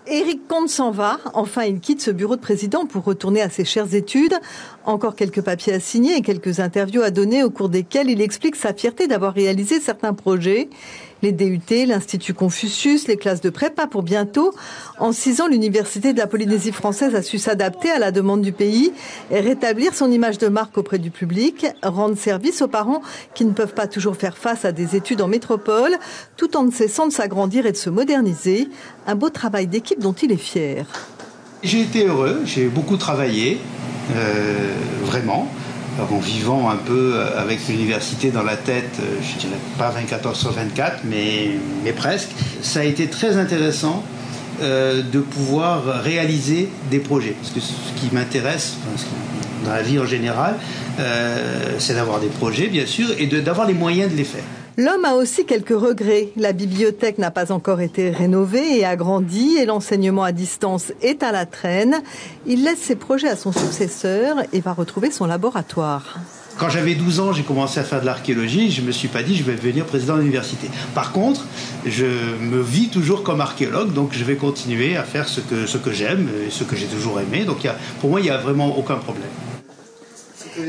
Éric Comte s'en va. Enfin, il quitte ce bureau de président pour retourner à ses chères études. Encore quelques papiers à signer et quelques interviews à donner au cours desquelles il explique sa fierté d'avoir réalisé certains projets. Les DUT, l'Institut Confucius, les classes de prépa pour bientôt. En 6 ans, l'Université de la Polynésie française a su s'adapter à la demande du pays et rétablir son image de marque auprès du public, rendre service aux parents qui ne peuvent pas toujours faire face à des études en métropole, tout en ne cessant de s'agrandir et de se moderniser. Un beau travail d'équipe dont il est fier. J'ai été heureux, j'ai beaucoup travaillé, vraiment. Alors, en vivant un peu avec l'université dans la tête, je dirais pas 24 heures sur 24, mais presque. Ça a été très intéressant de pouvoir réaliser des projets. Parce que ce qui m'intéresse dans la vie en général, c'est d'avoir des projets, bien sûr, et d'avoir les moyens de les faire. L'homme a aussi quelques regrets. La bibliothèque n'a pas encore été rénovée et agrandie et l'enseignement à distance est à la traîne. Il laisse ses projets à son successeur et va retrouver son laboratoire. Quand j'avais 12 ans, j'ai commencé à faire de l'archéologie. Je ne me suis pas dit je vais devenir président de l'université. Par contre, je me vis toujours comme archéologue, donc je vais continuer à faire ce que j'aime et ce que j'ai toujours aimé. Donc pour moi, il n'y a vraiment aucun problème.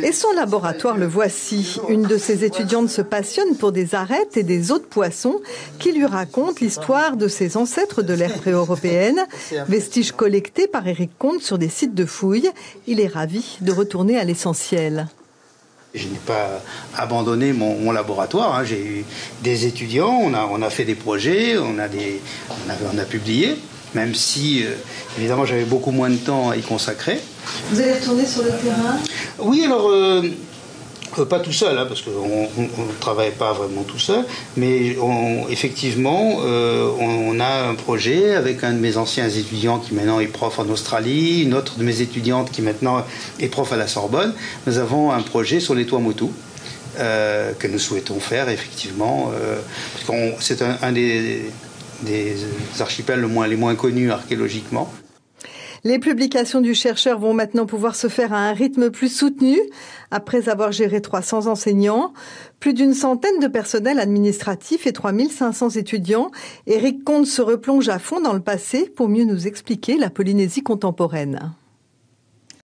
Et son laboratoire, le voici. Une de ses étudiantes se passionne pour des arêtes et des os de poissons qui lui racontent l'histoire de ses ancêtres de l'ère pré-européenne, vestiges collectés par Éric Comte sur des sites de fouilles. Il est ravi de retourner à l'essentiel. Je n'ai pas abandonné mon laboratoire. J'ai eu des étudiants, on a fait des projets, on a publié, même si, évidemment, j'avais beaucoup moins de temps à y consacrer. Vous allez retourner sur le terrain ? Oui, alors, pas tout seul, parce qu'on ne travaille pas vraiment tout seul, mais effectivement, on a un projet avec un de mes anciens étudiants qui maintenant est prof en Australie, une autre de mes étudiantes qui maintenant est prof à la Sorbonne. Nous avons un projet sur les Tuamotu que nous souhaitons faire, effectivement, parce que c'est un des archipels les moins connus archéologiquement. Les publications du chercheur vont maintenant pouvoir se faire à un rythme plus soutenu. Après avoir géré 300 enseignants, plus d'une centaine de personnels administratifs et 3500 étudiants, Éric Comte se replonge à fond dans le passé pour mieux nous expliquer la Polynésie contemporaine.